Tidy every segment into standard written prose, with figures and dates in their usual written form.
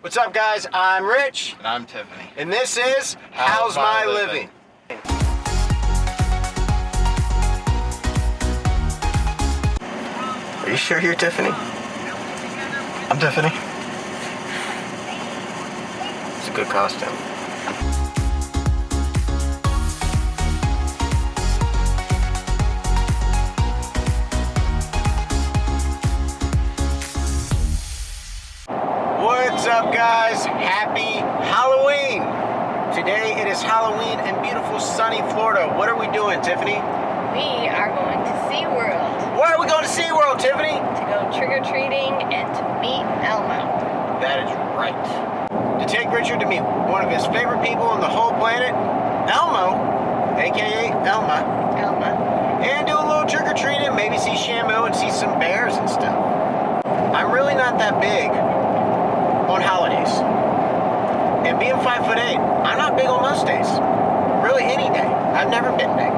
What's up, guys? I'm Rich. And I'm Tiffany. And this is How's My Living? Are you sure you're Tiffany? I'm Tiffany. It's a good costume. What's up, guys? Happy Halloween! Today it is Halloween in beautiful sunny Florida. What are we doing, Tiffany? We are going to SeaWorld Why are we going to SeaWorld, Tiffany? to go trick-or-treating and to meet Elmo. That is right. To take Richard to meet one of his favorite people on the whole planet, Elmo, aka Elma, and do a little trick-or-treating, maybe see Shamu and see some bears and stuff. I'm really not that big on holidays. And being 5'8", I'm not big on most days. Really any day. I've never been big.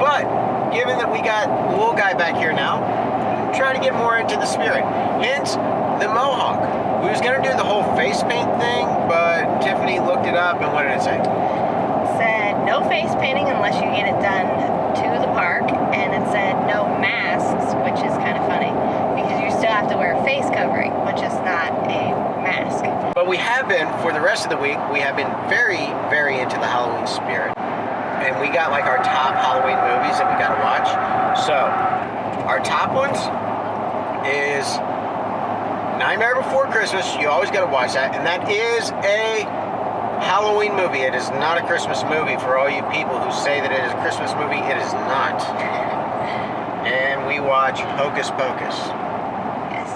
But given that we got the little guy back here now, I'm trying to get more into the spirit. Hence the mohawk. We was gonna do the whole face paint thing, but Tiffany looked it up and what did it say? Said no face painting unless you get it done to the park, and it said no masks, which is kind of funny because you still have to wear a face covering, which is not a mask. But we have been, for the rest of the week, we have been very, very into the Halloween spirit. And we got like our top Halloween movies that we gotta watch. So, our top ones is Nightmare Before Christmas. You always gotta watch that. And that is a Halloween movie. It is not a Christmas movie. For all you people who say that it is a Christmas movie, it is not. And we watch Hocus Pocus. Yes.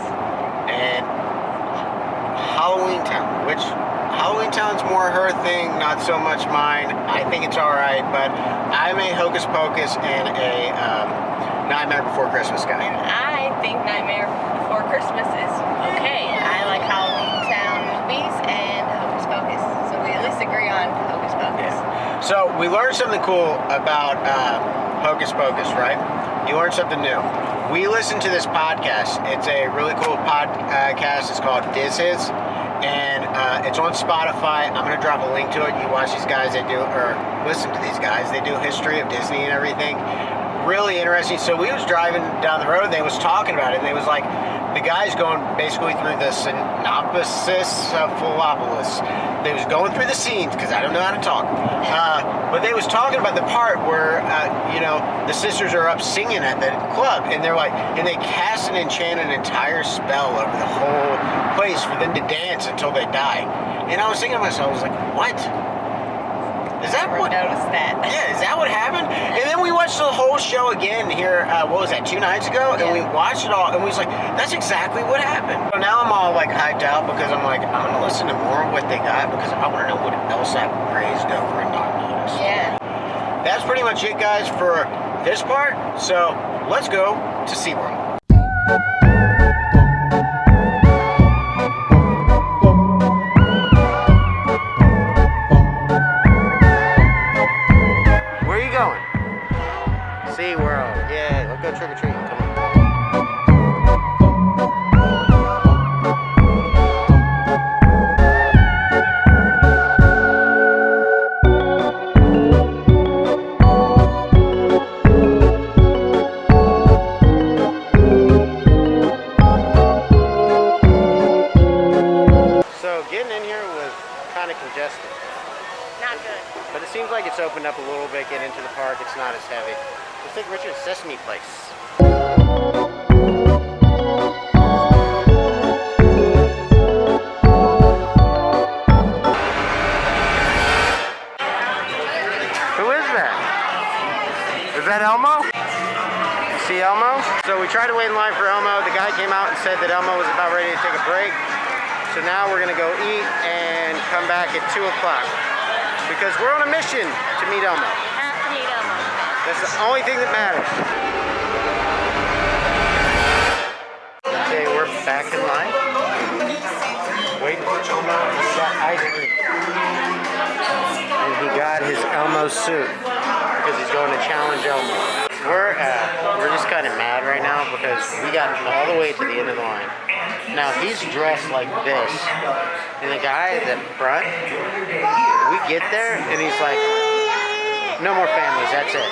And Halloween Town, which Halloween Town's more her thing, not so much mine. I think it's alright, but I'm a Hocus Pocus and a Nightmare Before Christmas guy. And I think Nightmare Before Christmas is okay. I like Halloween Town movies and Hocus Pocus, so we at least agree on Hocus Pocus. Yeah. So we learned something cool about Hocus Pocus, right? You learned something new. We listened to this podcast. It's a really cool podcast. It's called Diz His. And it's on Spotify. I'm going to drop a link to it. You watch these guys, they do, or listen to these guys. They do history of Disney and everything. Really interesting. So we was driving down the road and they was talking about it. And they was like, the guy's going basically through the synopsis of Philopolis. They was going through the scenes, because I don't know how to talk. But they was talking about the part where, the sisters are up singing at the club. And they're like, and they cast and enchant an entire spell over the whole place for them to dance until they die. And I was thinking to myself, I was like, what? Is that what? Noticed that. Yeah, is that what happened? And then we watched the whole show again here, what was that, 2 nights ago? And we watched it all, and we was like, that's exactly what happened. So now I'm all like hyped out because I'm like, I'm gonna listen to more of what they got because I wanna know what else I've grazed over and not noticed. Yeah. That's pretty much it, guys, for this part. So let's go to SeaWorld. SeaWorld. Yeah, let's go trick-or-treating. Come on. So getting in here was kind of congested. Not good. But it seems like it's opened up a little bit. Getting into the park, it's not as heavy. Let's take Richard's Sesame Place. Who is that? Is that Elmo? See Elmo? So we tried to wait in line for Elmo. The guy came out and said that Elmo was about ready to take a break. So now we're gonna go eat and come back at 2 o'clock. Because we're on a mission to meet Elmo. Have to meet Elmo. That's the only thing that matters. Okay, we're back in line. Waiting for Elmo. He got ice cream. And he got his Elmo suit because he's going to challenge Elmo. We're just kind of mad right now because we got all the way to the end of the line. Now he's dressed like this, and the guy at the front, we get there, and he's like, no more families, that's it.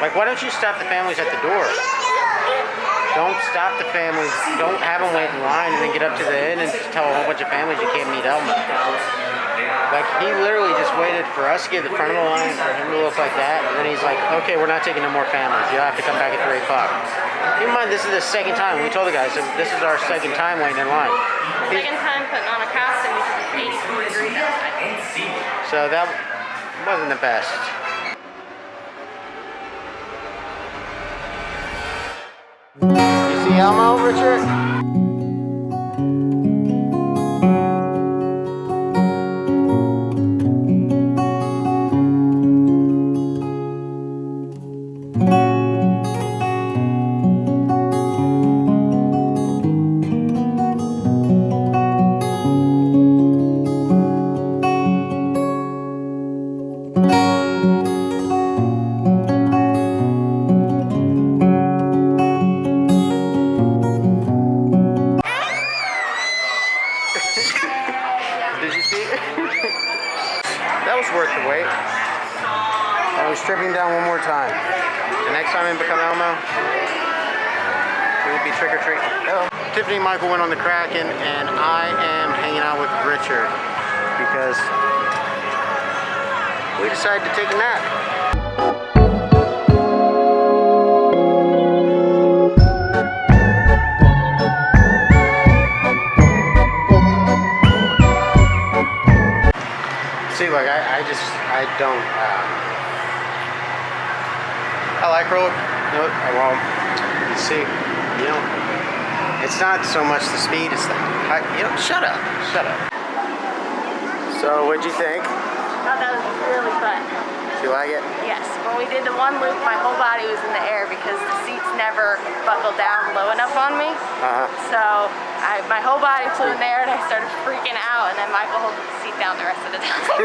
Like, why don't you stop the families at the door? Don't stop the families. Don't have them wait in line and then get up to the end and tell a whole bunch of families you can't meet Elmo. Like, he literally just waited for us to get to the front of the line, for him to look like that, and then he's like, okay, we're not taking no more families. You'll have to come back at 3 o'clock. Keep in mind, this is the second time. We told the guys, this is our second time waiting in line. Second time putting on a costume because it's 84 degrees outside. So that wasn't the best. You see Elmo, Richard? Did you see it? That was worth the wait. I was stripping down one more time. The next time I become Elmo, we would be trick-or-treating. Tiffany and Michael went on the Kraken, and I am hanging out with Richard because we decided to take a nap. See, like, I don't, I like roller, well, you see, it's not so much the speed, it's the height, shut up. So, what'd you think? I thought that was really fun. Do you like it? Yes. When we did the one loop, my whole body was in the air because the seats never buckled down low enough on me. So my whole body flew in the air and I started freaking out, and then Michael held the seat down the rest of the time.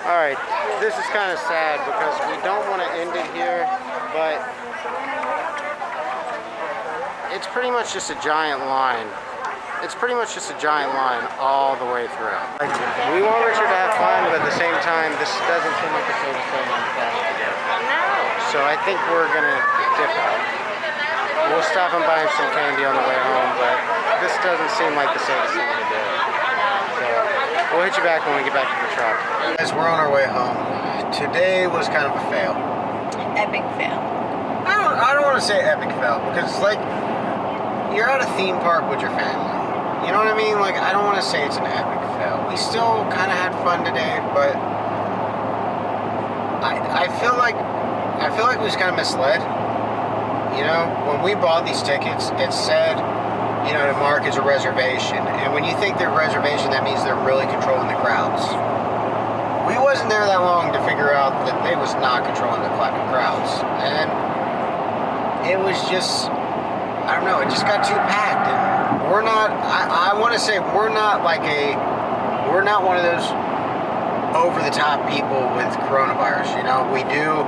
Alright, this is kind of sad because we don't want to end it here, but it's pretty much just a giant line. It's pretty much just a giant line all the way through. Like, we want Richard to have fun, but at the same time, this doesn't seem like the safest thing on the planet to do. No. So I think we're gonna dip out. We'll stop and buy him some candy on the way home, but this doesn't seem like the safest thing to do. So we'll hit you back when we get back to the truck. Guys, we're on our way home. Today was kind of a fail. Epic fail. I don't want to say epic fail because it's like you're at a theme park with your family. You know what I mean? Like, I don't want to say it's an epic fail. We still kind of had fun today, but I feel like we was kind of misled. You know, when we bought these tickets, it said, you know, to mark as a reservation. And when you think they're a reservation, that means they're really controlling the crowds. We wasn't there that long to figure out that they was not controlling the crowds. And it was just, I don't know, it just got too packed. And we're not, I want to say we're not one of those over-the-top people with coronavirus, you know. We do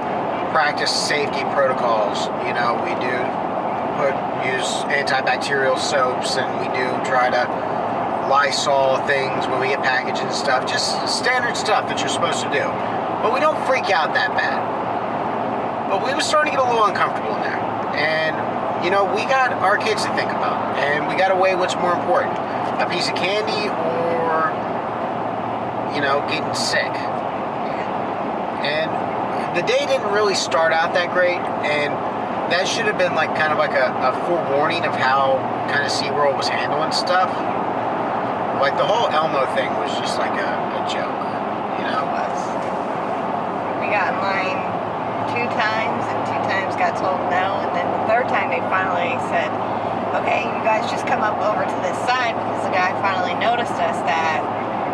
practice safety protocols, you know. We do use antibacterial soaps, and we do try to Lysol things when we get packages and stuff. Just standard stuff that you're supposed to do. But we don't freak out that bad. But we were starting to get a little uncomfortable in there. And you know, we got our kids to think about, and we got to weigh what's more important, a piece of candy or, you know, getting sick. And the day didn't really start out that great, and that should have been like kind of like a forewarning of how kind of SeaWorld was handling stuff. Like the whole Elmo thing was just like a joke, you know? We got in line 2 times, and 2 times got told no, and then the 3rd time they finally said, okay, you guys just come up over to this side, because the guy finally noticed us that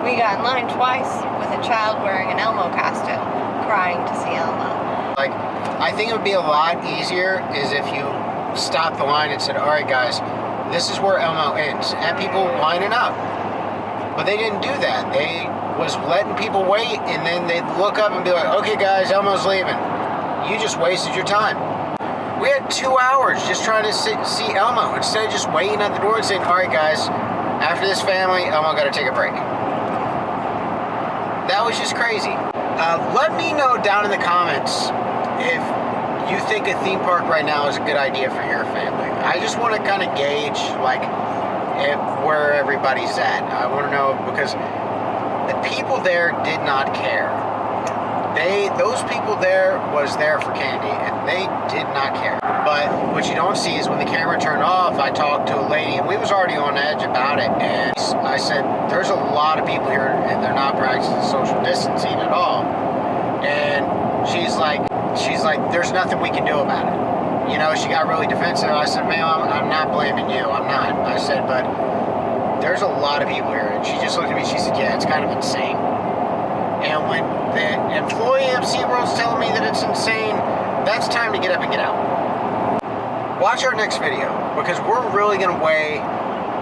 we got in line twice with a child wearing an Elmo costume, crying to see Elmo. Like, I think it would be a lot easier is if you stopped the line and said, all right, guys, this is where Elmo ends, and people lining up. But they didn't do that. They was letting people wait, and then they'd look up and be like, okay, guys, Elmo's leaving. You just wasted your time. We had 2 hours just trying to see Elmo, instead of just waiting at the door and saying, all right, guys, after this family, Elmo got to take a break. That was just crazy. Let me know down in the comments if you think a theme park right now is a good idea for your family. I just want to kind of gauge, like, where everybody's at. I want to know, because the people there did not care. Those people there was there for candy, and they did not care. But what you don't see is when the camera turned off, I talked to a lady, and we was already on edge about it, and I said, there's a lot of people here, and they're not practicing social distancing at all. And she's like, there's nothing we can do about it. You know, she got really defensive. I said, ma'am, I'm not blaming you. I'm not. I said, but there's a lot of people here. And she just looked at me. She said, yeah, it's kind of insane. And when the employee of SeaWorld's telling me that it's insane, that's time to get up and get out. Watch our next video, because we're really going to weigh,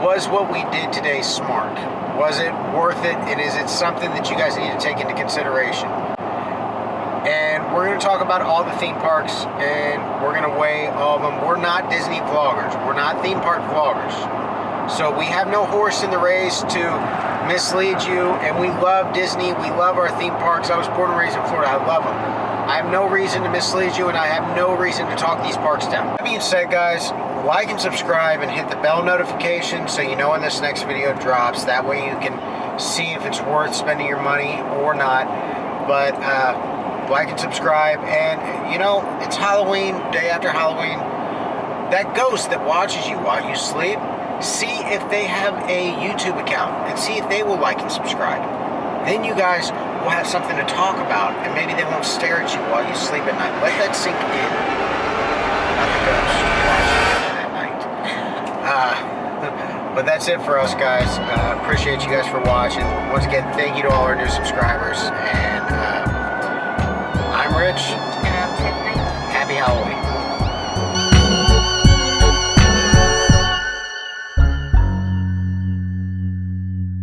was what we did today smart? Was it worth it? And is it something that you guys need to take into consideration? And we're going to talk about all the theme parks, and we're going to weigh all of them. We're not Disney vloggers. We're not theme park vloggers. So we have no horse in the race to mislead you, and we love Disney. We love our theme parks. I was born and raised in Florida. I love them. I have no reason to mislead you, and I have no reason to talk these parks down. That being said, guys, like and subscribe and hit the bell notification so you know when this next video drops. That way you can see if it's worth spending your money or not. But like and subscribe, and you know, it's Halloween, day after Halloween. That ghost that watches you while you sleep, see if they have a YouTube account and see if they will like and subscribe. Then you guys will have something to talk about, and maybe they won't stare at you while you sleep at night. Let that sink in. Not the ghost watching at night. But that's it for us, guys. Appreciate you guys for watching. Once again, thank you to all our new subscribers, and I'm Rich. And I'm Tiffany. Happy Halloween.